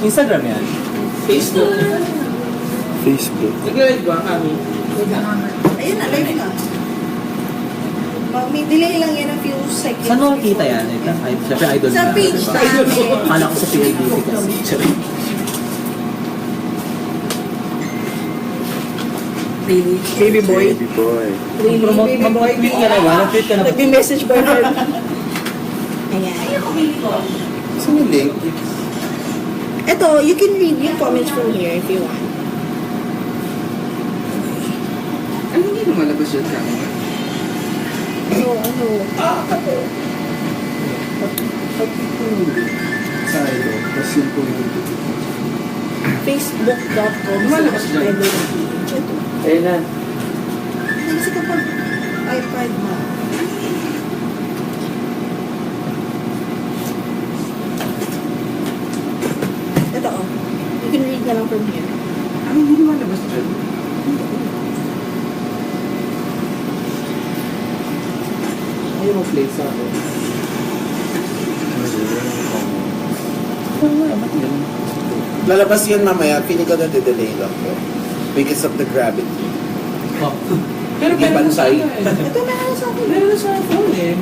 Instagram yan. Facebook. Facebook. Nag-live ba kami? Ayun na, live na. May delay lang yan a few seconds. Saan mo makikita yan? Ay, syempre idol Sa na. page Diba? namin. Kala ko sa PIDC kasi. Sorry. Baby boy. Baby boy. Promote, mag-tweet ka na ba? Nag-tweet ka na ba? Nag-message boyfriend. Ayan. Saan yung link? Ito, you can read yung comments from here if you want. Ano hindi lumalabas yun kami? Ano? Sa ito. Tapos yung po yung Facebook.com. Lumalabas dyan. Ito. Ayun na. Kasi kapag iPad mo. Ito, oh. You can read na lang from here. Ano hindi lumalabas dyan? Ayaw mo play sa ako. lalabas yun mamaya. Feeling ko na-delay lang po. Because of the gravity. Oh. Pero Hindi meron sa bansay. akin eh. Ito meron sa akin. Meron sa phone eh.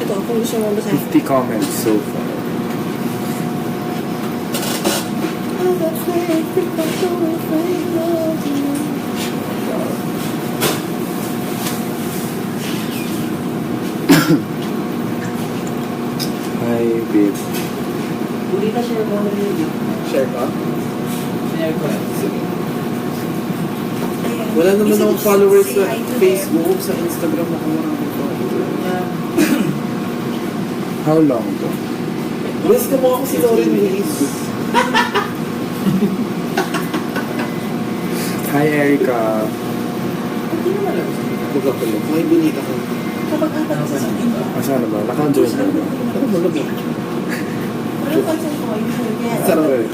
Ito, kung gusto mo basahin. 50 comments so far. Hi, babe. Huli ka share mo na yun. Share ka? Share ko lang. Sige. Wala naman akong followers sa Facebook, sa Instagram ako maraming followers. How long to? Best ka mo ako si Lauren Hayes. Hi, Erica. Magkakulit. May bonita ka. Kapag apat sa sakin. Saan na ba? Naka-join na ba? Ano mo lagi? Pero pag sa ko, kaya... Sarap eh.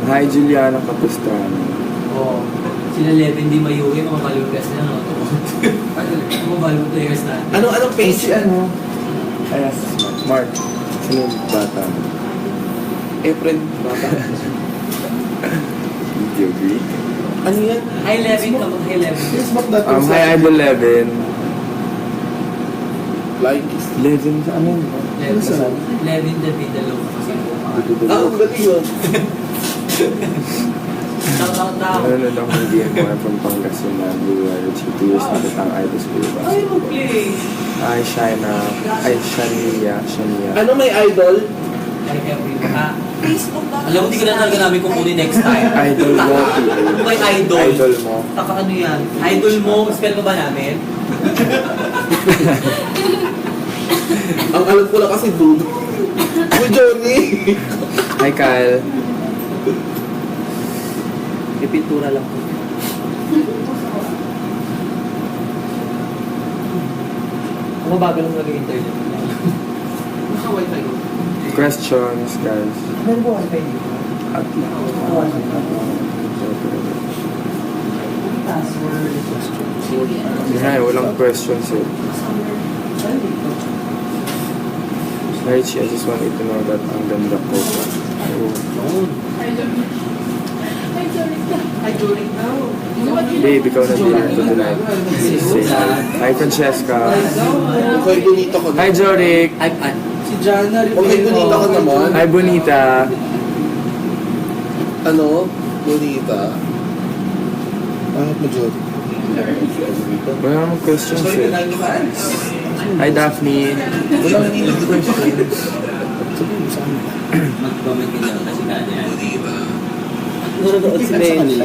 Hi, Juliana Capistrano. Oo. Sila Levin Di Mayuki, mga value players na, no? Mga value players na. Anong page? Ano? Ay, Mark. Sino yung bata? Efren bata. Video greet. Ano yan? Hi Levin, kapag hi Levin. Hi, Idol Levin. Like Levin sa ano yun? Ano sa Levin David Dalo. ang galing yun. Tao. Ano na akong DM mo from Pangasinan, Blue Ridge, 2 years na kitang idol sa Blue Ay, mag-play. Ay, Shina. Ay, Shania. Ano may idol? Like everyone. Facebook.com. Alam mo, hindi ka na talaga namin kukunin next time. Idol mo. May idol. Idol mo. Taka ano yan? Idol mo, spell mo ba namin? Ang alam ko lang kasi dude. Uy, Johnny! Hi, Kyle. May pintura lang po. Ako bago lang talaga internet. Naka-wifi ko. Questions, guys. Meron po wifi dito. At Password. Hi, walang questions eh. Richie, I just wanted to know that ang ganda ko. Oh. Ay, Jorik daw. Babe, ikaw na din ito tonight. Hi, Francesca. May bonita ko Hi, na. Jorik. Ay, Si Jana rin. May bonita ko naman. Hi, Bonita. Ano? Bonita. Bakit mo, Johnny? Wala namang questions eh. Hi, Daphne. Wala nang hindi questions. mag-comment din lang kasi kanya. Nanonood si Lenny.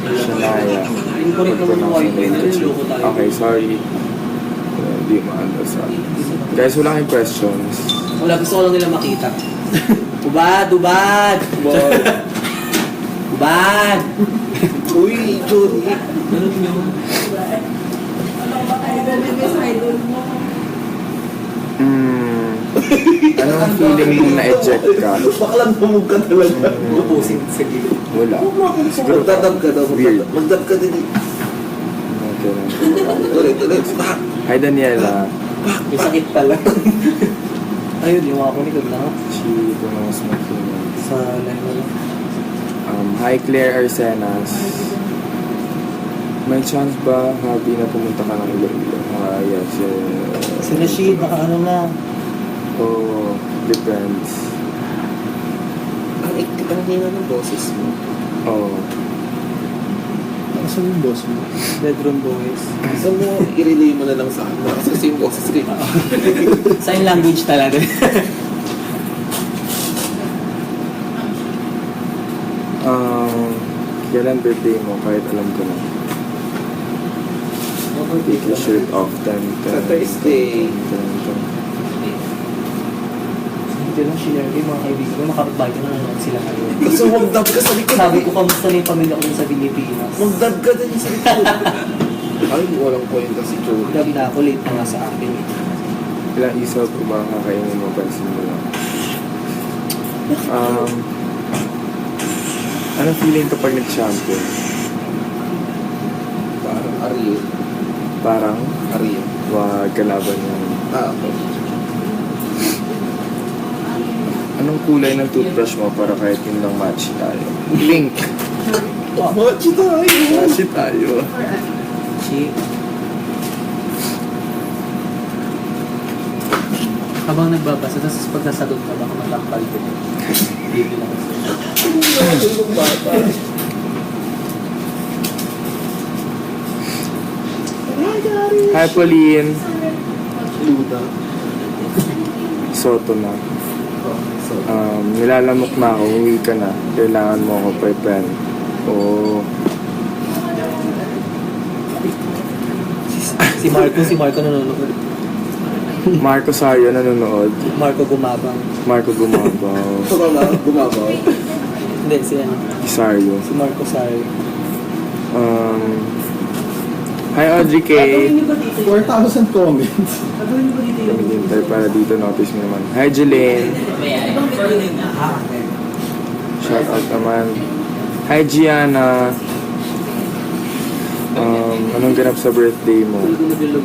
Shania. Hindi ko rin naman yung wifi na rin, loko tayo. Okay, sorry. Hindi ma-understand. Guys, wala kayong questions. Wala, gusto ko lang nila makita. Ubad! Ubad! Ubad! Uy, Johnny. Ganun yun. Idol mo. Anong feeling mong na-eject ka? Bakalang bumog ka talaga. Upusin sa gilid. Wala. Siguro Magdadab ka daw. weird. Magdab ka din. kailan ko mag-ayos. Ulit. Stop. Hi, Daniela. May sakit pala. Ayun, yung mga kunikod na. She knows my feelings. Sa level. Hi, Claire Arsenas. May chance ba, Habi, na pumunta ka ng Iloilo? Yes. Si Rashid, naka ano na. Oh, depends. Ang hina ng boses mo. Oh. Saan yung boss mo? Bedroom boys. Gusto mo, i-relay mo na lang sa akin. Kasi yung boses ko. Sign language talaga. Kailan birthday mo? Kahit alam ko na. Take your shirt off. Sa Thursday. Hindi lang share ko yung mga kaibigan ko. Makapagbahay ko na nanonood sila kayo. Gusto mo mag-dub ka sa likod. Sabi ko, kamusta na yung pamilya ko dun sa Pilipinas? Mag-dub ka din sa likod. Ay, walang kwenta si Joey. Gabi na ako, late na nga sa akin. Ilang isaw ko ba kakainin mo? Pansin mo lang. Anong feeling kapag nag-champion? Parang Ariel. Parang Ariel. wag kalaban yan. Okay. Anong kulay ng toothbrush mo para kahit yun lang match tayo? Pink! Match tayo! Match tayo. Chi. Habang nagbabasa, tapos pag nasagot ka, baka matakpal ko. Hindi lang kasi. Yung bata. Hi, Pauline. Luda. Soto na. So, Nilalamok na ako. Uwi ka na. Kailangan mo ako pa pen. Oo. Si Marco nanonood. Marco Sario nanonood. Marco gumabang. Marco Gumabaw. gumabaw. Hindi, si ano. Sario. Si Marco Sari. Hi, Audrey K. Gagawin niyo ba dito? 4,000 comments. Gagawin niyo ba dito yung... Hintay para dito notice mo naman. Hi, Jeline. Ibang video yun na. Shout out naman. Hi, Gianna. Anong ganap sa birthday mo? Nagulog.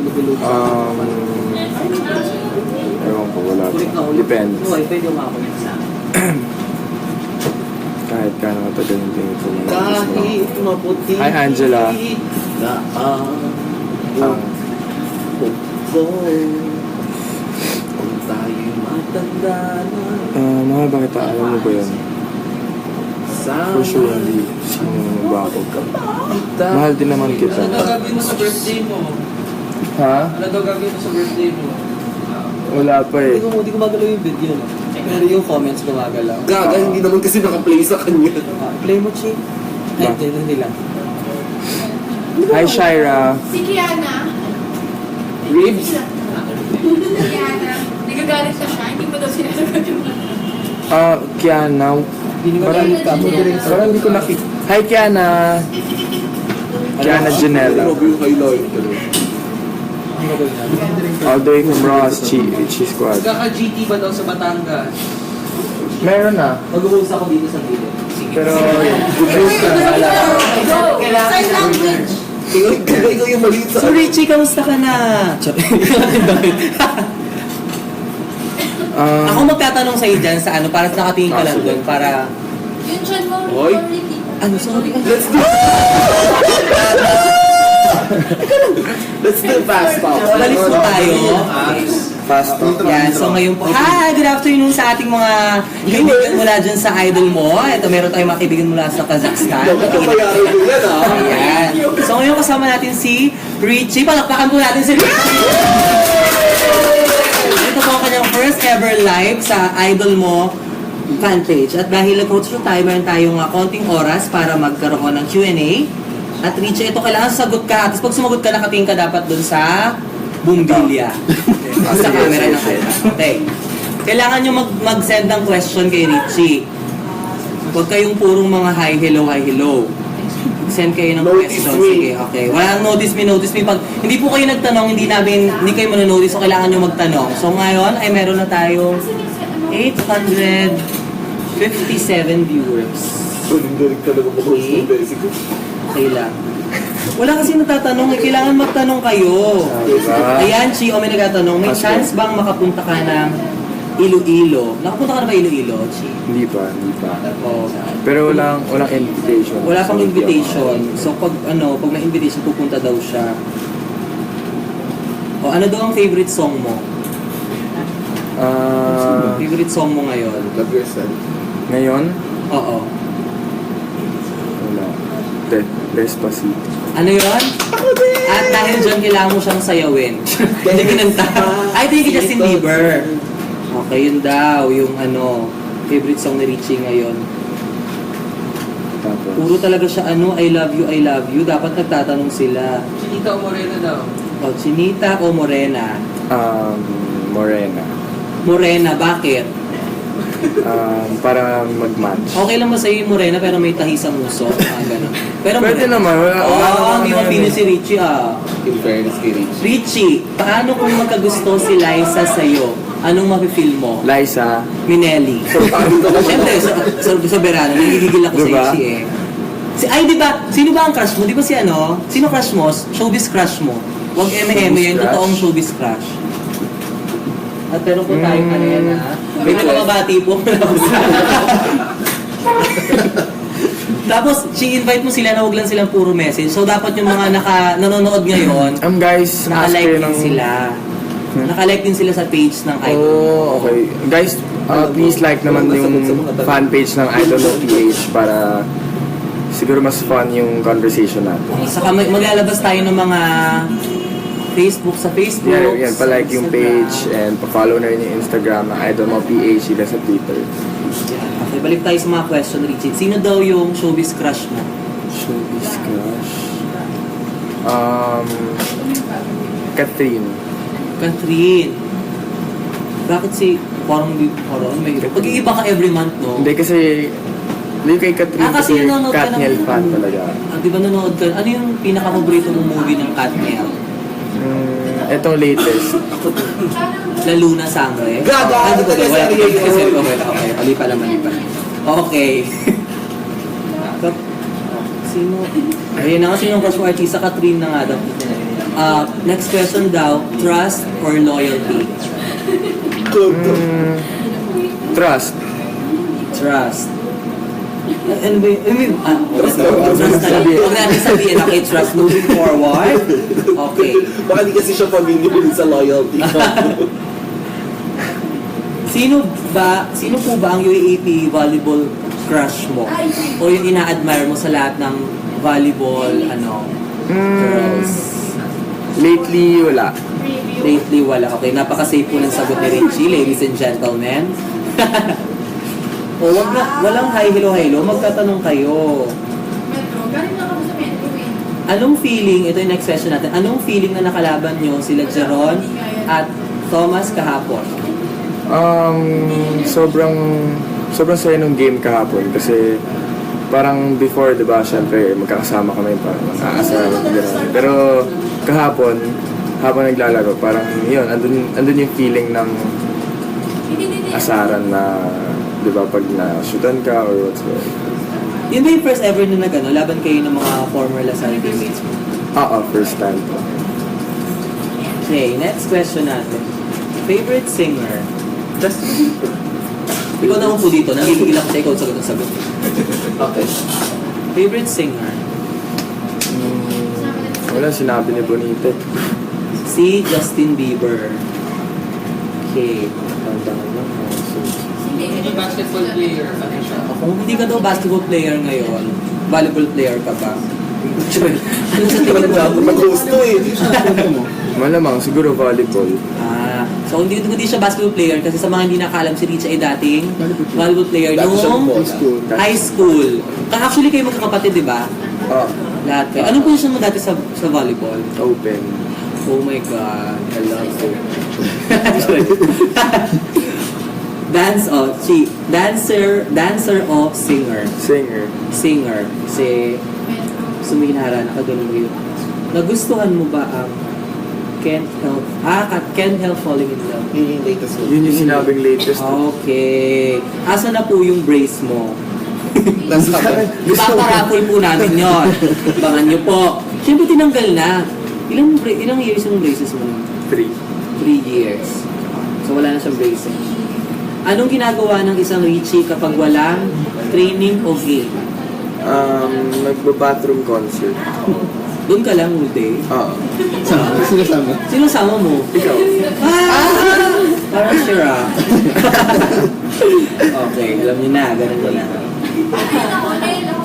Ewan ko, wala pa. Ulit na ulit. Depends. Okay, pwede umakulit sa akin. Kahit ka na matagal yung tingin ko. Kahit maputi. Hi, Angela. Na Ang ko. Kung tayo'y matanda na. mga bakit alam mo ba yan? For sure, hindi. Sino naman ba ako? Mahal din naman kita. Ano daw gagawin mo sa birthday mo? Ha? Ano daw gagawin mo sa birthday mo? Wala pa eh. Hindi ko magalaw yung video, no? Pero yung comments gumagalaw. Gaga, hindi naman kasi nakaplay sa kanya. Play mo, Chi. Ay, Ba? hindi lang. Hi, Shira. Si Kiana. Ribs? Kiana. Nagagalit na siya. Hindi mo daw sinasagot yung Kiana. Parang hindi ko nakita. Hi, Kiana. Kiana Janela. Grabe yung highlight. All the way from Ross, Chi Squad. Magkaka-GT ba daw sa Batangas? Meron na. Mag-uus ako dito sa video. Pero, good news na. sign language. Ikaw yung maliit sa... So, Richie, kamusta ka na? Ako magtatanong sa'yo dyan sa ano, para nakatingin ka lang doon, para... Yung chan mo, Hoy. already. Ano, sorry. Let's do fast talk. Balis mo tayo. Fast talk. Yan, so ngayon po, hi, good afternoon sa ating mga kaibigan mula dyan sa idol mo. Ito, meron tayong mga kaibigan mula sa Kazakhstan. Kapayaran mo yan, ha? Ayan. So ngayon kasama natin si Richie. Palakpakan po natin si Richie! Ito po ang kanyang first ever live sa idol mo fan page. At dahil nag-coach tayo, meron tayong konting oras para magkaroon ng Q&A. At Richie, ito kailangan sagot ka. Tapos pag sumagot ka, nakatingin ka dapat dun sa bumbilya. Sa camera na kayo. Okay. Kailangan nyo mag-send ng question kay Richie. Huwag kayong purong mga hi, hello. Send kayo ng Notice question. me. Sige, okay. Walang notice me. Pag hindi po kayo nagtanong, hindi kayo manonotice, so kailangan nyo magtanong. So ngayon, ay meron na tayong 857 viewers. Galing talaga mag-host ng basic. Okay lang. Wala kasi natatanong eh. Kailangan magtanong kayo. Diba? Ayan, Chi, may nagtatanong. May Kasi- chance bang makapunta ka ng Iloilo? Nakapunta ka na ba Iloilo, Chi? Hindi pa. Oo. Pero walang invitation. Wala pang So, hindi ako invitation. So pag may invitation, pupunta daw siya. O ano daw ang favorite song mo? Favorite song mo ngayon? Love yourself. Ngayon, Oo. wala. Despacito. Ano yun? At dahil dyan, kailangan mo siyang sayawin. Hindi kinanta. Ay, ito yung kay Justin Bieber. Okay, yun daw. Yung favorite song ni Richie ngayon. Tapos, Puro talaga siya I love you. Dapat nagtatanong sila. Chinita o Morena daw. O, Chinita o Morena? Morena. Morena, bakit? Para mag-match. Okay lang ba sa'yo yung Morena pero may tahi sa muso? Ganun. Pero Pwede Morena. naman. Wala Hindi mo naman pili yan si Richie In fairness kay Rich. Richie, paano kung magkagusto si Liza sa'yo? Anong mafe-feel mo? Liza. Minelli. Siyempre, sa verano, nagigigil ako Diba? sa Richie eh. Di ba? Sino ba ang crush mo? Di ba si Sino crush mo? Showbiz crush mo. Huwag eme-eme yan, crush? totoong showbiz crush. At meron po tayong yan ha. May nakababati po. Tapos, invite mo sila na huwag lang silang puro message. So, dapat yung mga nanonood ngayon, Guys, naka-like din sila. Naka-like din sila sa page ng Idol. Oh, okay. Guys, please like naman yung fan page ng Idol of PH para siguro mas fun yung conversation natin. Saka maglalabas tayo ng mga Facebook sa Facebook. Yan, pa-like yung Instagram. page and pa-follow na rin yung Instagram ng Idol of PH sila sa Twitter. Yan. Okay, balik tayo sa mga question, Richie. Sino daw yung showbiz crush mo? Showbiz crush. Catherine. Catherine. Bakit parang may pag-iiba ka every month, no? Hindi kasi yung kay Catherine Kasi kasi nanonood ka Katniel ng- fan talaga. Di ba nanonood ka? Ano yung pinaka-paborito mong movie ng Katniel? Itong latest. La Luna Sangre? Gaga! Di ba? Ano Wala. talaga yun? Kasi okay. Mali pala. Okay. Sino? Ayun na nga, sinong crush mo artista? Catherine na nga daw. Next question daw, trust or loyalty? Trust. Trust. Ano ba yun? Trust na lang. Huwag natin sabihin, okay, trust moving forward. Okay. Baka di kasi siya familiar sa loyalty. Sino po ba ang UAAP volleyball crush mo? O yung ina-admire mo sa lahat ng volleyball, girls? Lately, wala. Lately, wala. Okay, napaka-safe po ng sagot ni Richie, ladies and gentlemen. Walang hi, hello. Magtatanong kayo. Metro. Galing lang ako sa Metro eh. Anong feeling, ito yung next question natin, anong feeling na nakalaban nyo sila Jeron at Thomas kahapon? Sobrang saya nung game kahapon kasi parang before, di ba, syempre magkakasama kami parang mag-aasama gano'n. Pero kahapon, habang naglalaro, parang yun, andun yung feeling ng asaran na, di ba, pag na-shootan ka or whatsoever. Yun ba yung first ever na laban kayo ng mga former Lasal teammates mo? First time. Okay, next question natin. Favorite singer? Justin Bieber. Ikaw naman po dito, nangigigil ako sa ikaw sagot ang sagot. Okay. Favorite singer? Wala, sinabi ni Bonite. Si Justin Bieber. Okay. Hindi basketball player. Ano siya? Kung hindi ka daw basketball player ngayon, volleyball player ka ba? Ano sa tingin mo? Mag-gusto eh. Malamang, siguro volleyball. So hindi siya basketball player kasi sa mga hindi nakaalam si Richa ay dating volleyball player Dati siya nung bola. high school. Actually kayo magkakapatid, di ba? Lahat kayo. Anong position mo dati sa volleyball? Open. Oh my God, I love you. Dancer o singer? Singer. Singer. Kasi suminara, nakaganon yun. Nagustuhan mo ba ang Can't Help Falling in Love? Yun yung latest one. Yun yung sinabing latest. Okay. Asa na po yung brace mo? Nasa akin. Ipaparapol po namin yon. Abangan nyo po. Siyempre tinanggal na. Ilang years yung braces mo? 3. 3 years. So wala na siyang braces. Anong ginagawa ng isang Richie kapag walang training o game? Nagba-bathroom concert. Doon ka lang uli. Oo. Sino sama mo? Ikaw. Parang sure ah. Okay, alam niyo na, ganun ko na.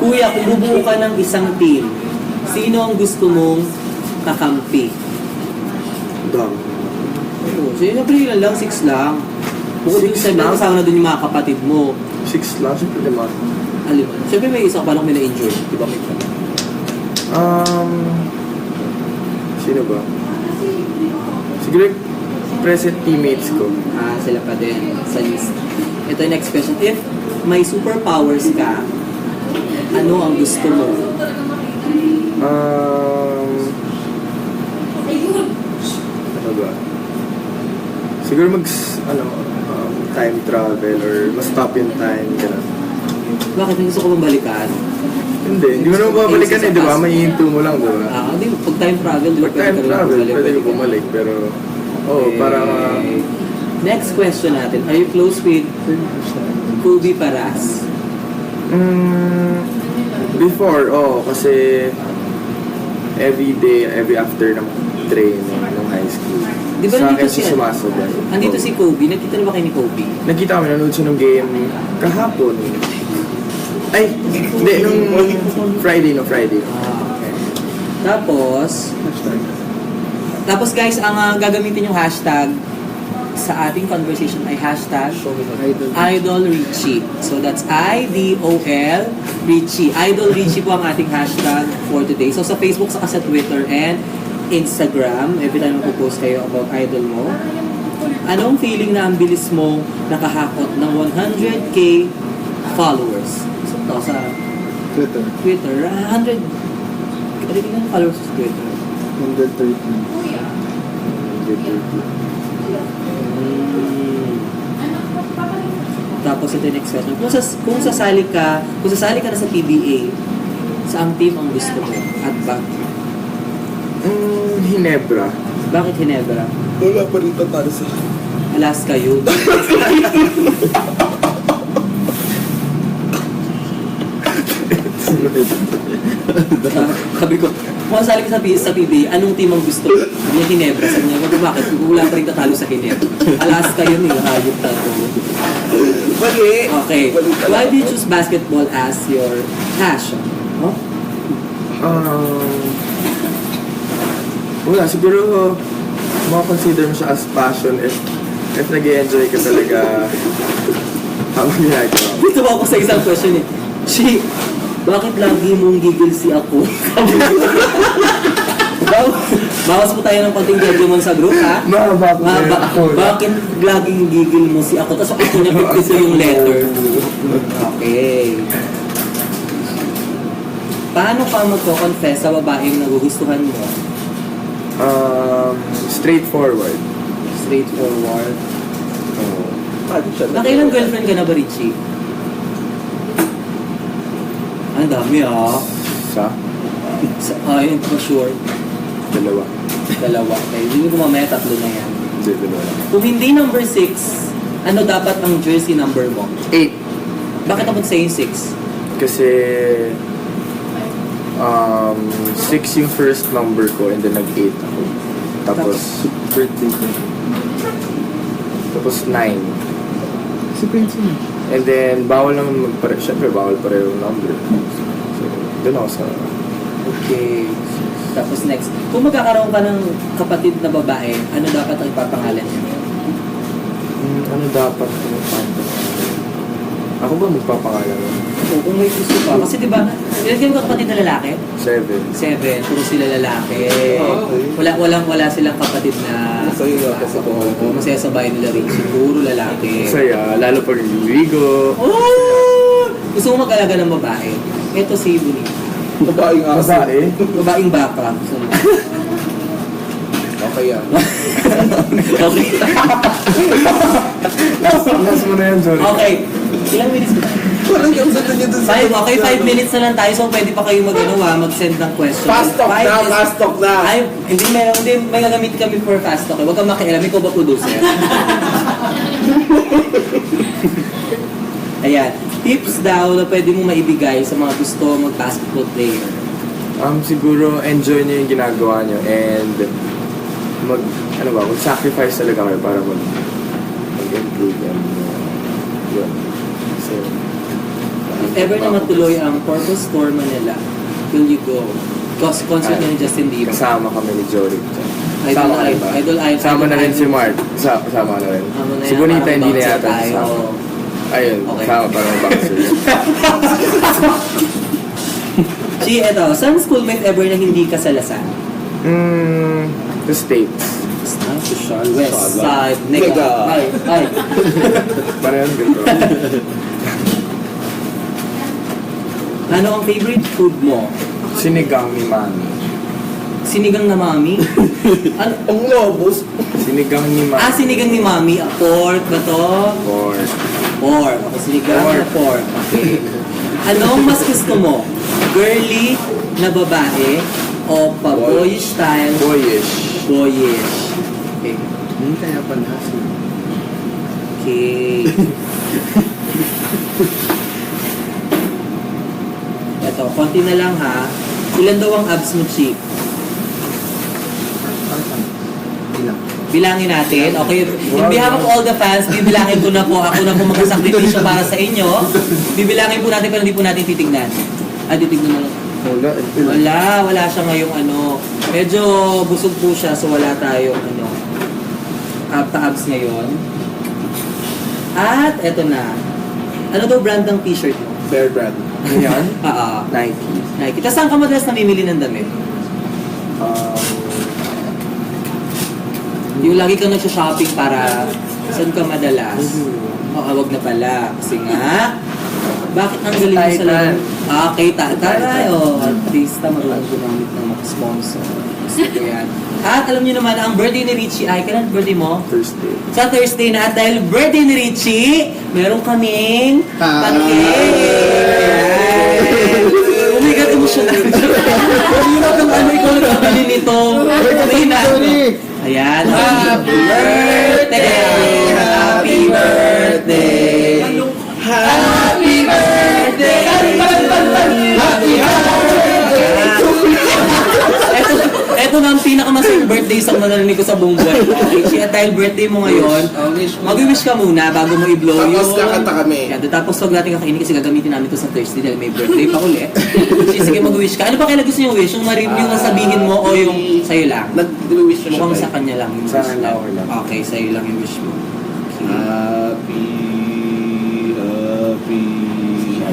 Kuya, kung bubuo ka ng isang team, sino ang gusto mong kakampi? Dong. Oh, siyempre yun lang, 6 lang. Bukod yung 7, lang? kasama na dun yung mga kapatid mo. 6 lang, siyempre naman. Alam mo, siyempre may isa ka pa lang may na-injure. Di ba may ka? Sino ba? Siguro yung present teammates ko. Ah, sila pa din sa list. Ito yung next question. If may superpowers ka, ano ang gusto mo? Ano ba? Siguro time travel or ma-stop yung time, gano'n. Bakit may gusto ko bang balikan? Hindi mo naman babalikan di ba? May hinto mo lang, di ba? Hindi, pag time travel, di ba Pag time travel, pwede ko bumalik, pero... parang... Next question natin. Are you close with Kobe Paras? Before, kasi every after ng training ng high school. Di ba sa nandito akin si- siya sumasabay. Andito si Kobe. Nakita na ba kayo ni Kobe? Nakita kami, nanood siya ng game kahapon. Ay, hindi, nung Friday. Okay. Tapos guys, ang gagamitin yung hashtag sa ating conversation ay hashtag Idol Richie. So that's IDOL Richie. Idol Richie po ang ating hashtag for today. So sa Facebook, saka sa Twitter and Instagram, every time magpo-post kayo about idol mo, anong feeling na ang bilis mo nakahakot ng 100k followers? So to sa Twitter, 100 ilang followers sa Twitter? 130. Tapos ito yung next question. Kung sasali ka na sa PBA, saang team ang gusto mo? At bakit? Hinebra. Bakit Hinebra? Wala pa rin tatalo sa... Alaska yun. Sabi ko, kung sasali ka sa PBA, anong team ang gusto mo? Yung Hinebra. Sabi niya, bakit? Wala pa rin tatalo sa Hinebra. Alaska yun, hayop na to. Mali! Okay. Why do you choose basketball as your passion? Huh? Wala, siguro makakonsider mo siya as passion if nag-i-enjoy ka talaga habang ginagawa. Dito ako sa isang question eh. She, bakit lagi mong gigil si ako? Bawas po tayo ng konting judgment sa group, ha? Bakit laging gigil mo si ako? Tapos ako niya pipisa yung letter. Okay. Paano ka magko-confess sa babaeng nagugustuhan mo? Straightforward. Straightforward. Paano siya? Nakailang girlfriend ka na ba, Richie? Ang dami, ah. Ayun, for sure. Dalawa. Okay, hindi ko mamaya 3 na yan. Hindi, dalawa. Kung hindi number 6, ano dapat ang jersey number mo? 8. Bakit ako sa'yo 6? Kasi 6 yung first number ko and then nag-8 ako. Tapos birthday ko. Tapos 9. Si Prince yun. And then bawal naman syempre bawal pareho yung number. So, doon ako sa... Okay. Tapos next, kung magkakaroon ka ng kapatid na babae, ano dapat ang ipapangalan niya? Ano dapat yung pangalan? Ako ba magpapangalan? O kung may gusto pa. Kasi diba, nilagyan ko kapatid na lalaki? 7. 7, puro sila lalaki. Wala silang kapatid na Sa'yo lang kasi Oo, masaya sa bahay nila rin. Siguro lalaki. Masaya, lalo pag nililigo. Oh! Gusto mo mag-alaga ng babae? Ito si Buni. Babaeng aso. Babae? Babaeng baka. Gusto mo? Okay yan. Okay. Last mo na yan, sorry. Okay. Ilang minutes ba? Walang yung sunod niyo dun sa... 5 minutes na lang tayo, so pwede pa kayo mag-send ng question. Fast talk Five na, minutes- fast talk na. Ay, hindi, may gagamit kami for fast talk. Huwag kang makialam, ikaw ba producer? Ayan, tips daw na pwede mo maibigay sa mga gusto mag-basketball player. Siguro enjoy niyo yung ginagawa niyo and mag-sacrifice talaga kayo para mag-improve and yun. So, If ever na matuloy ang Purple Store Manila, will you go? Concert na ni Justin Bieber. kasama kami ni Jory. Idol, Kasama ka rin ba? idol, Kasama na rin si Mark. Kasama na rin. Ano na Si yan, Bonita parang hindi na bouncer yata tayo. kasama. Ayun, Okay. kasama parang bouncer. Si, eto, saan schoolmate ever na hindi ka salasan? The States. Social West Sala. Side, Nega. Nega. Ay. Parang ganito. Ano ang favorite food mo? Sinigang ni Mami. Sinigang na mami? Ano? Ang lobos. Sinigang ni Mami. Sinigang ni mami. Pork ba to? Or Pork. Okay, sinigang na pork. Okay. Anong mas gusto mo? Girly na babae o pa-boyish style? boyish. Boyish. Okay. Hindi kaya pala. Okay. Ito, konti na lang ha. Ilan daw ang abs mo, Chief? Bilangin natin. Okay, in behalf of all the fans, bibilangin ko na po. Ako na po magkasakripisyo para sa inyo. Bibilangin po natin pero hindi po natin titignan. Titignan na lang. Wala siya ngayong ano. Medyo busog po siya so wala tayong ano. Abs ngayon. At eto na. Ano daw brand ng t-shirt mo? Fair brand. Ano yan? Nike. Nike. Tapos saan ka madalas namimili ng damit? Yung lagi kang nagsha-shopping para saan ka madalas? Wag na pala. Kasi nga, bakit ang galing mo sa lang? Okay, taray. Artista, marunong gumamit ng mga sponsor. Gusto ko yan. At alam niyo naman, ang birthday ni Richie ay, kailan birthday mo? Thursday. Sa Thursday na, at dahil birthday ni Richie, meron kaming pa-cake! Oh my God, emotional. Hirap ng ano, ikaw nagpapili nito. May na. Ayan. Happy birthday! Happy birthday! Happy birthday! Happy Ito na ang pinakamasayang birthday song na narinig ko sa buong buhay ko. Okay, at dahil birthday mo ngayon, mag-wish ka muna bago mo i-blow yung... Tapos kakanta kami. Yan, tapos huwag natin kakainin kasi gagamitin namin ito sa Thursday dahil may birthday pa ulit. Sige, mag-wish ka. Ano pa kailan gusto niyo wish? Yung yung sabihin mo o yung sa'yo lang? Nag-wish na siya. Mukhang sa kanya lang yung Sa wish akin lang. okay lang. Okay, sa'yo lang yung wish mo. Happy.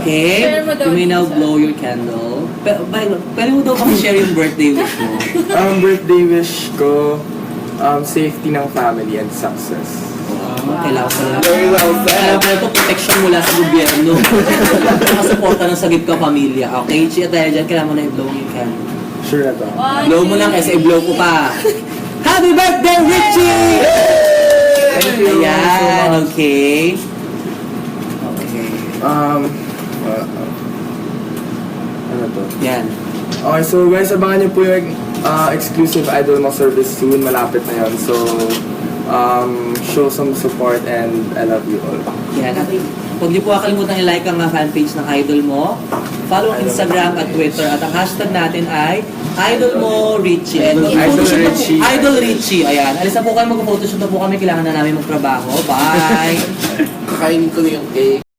Okay? Share mo daw You may now isa. blow your candle. Pwede mo daw bang share yung birthday wish mo? Ang birthday wish ko, safety ng family and success. Kailangan ko lang. Very well said. Kailangan ko ito protection mula sa gobyerno. Nakasuporta ng sagip ka pamilya. Okay, Chi, at dahil dyan, kailangan mo na i-blow yung candle. Sure na to. Blow mo lang kasi i-blow ko pa. Happy birthday, Richie! Thank you so Ayan, much. okay. Okay. Ano to? Yan. Okay, so guys, abangan niyo po yung exclusive Idol Mo service soon. Malapit na yun. So, show some support and I love you all. Yan. Huwag niyo po kakalimutan i-like ang fanpage ng Idol Mo. Follow ang Instagram at Twitter. At ang hashtag natin ay Idol Mo Richie. And mag-photoshoot na po- Richie. Idol Richie. Ayan. Alis na po kayo, mag-photoshoot na po kami. Kailangan na namin magtrabaho. Bye! Kakainin ko na yung cake.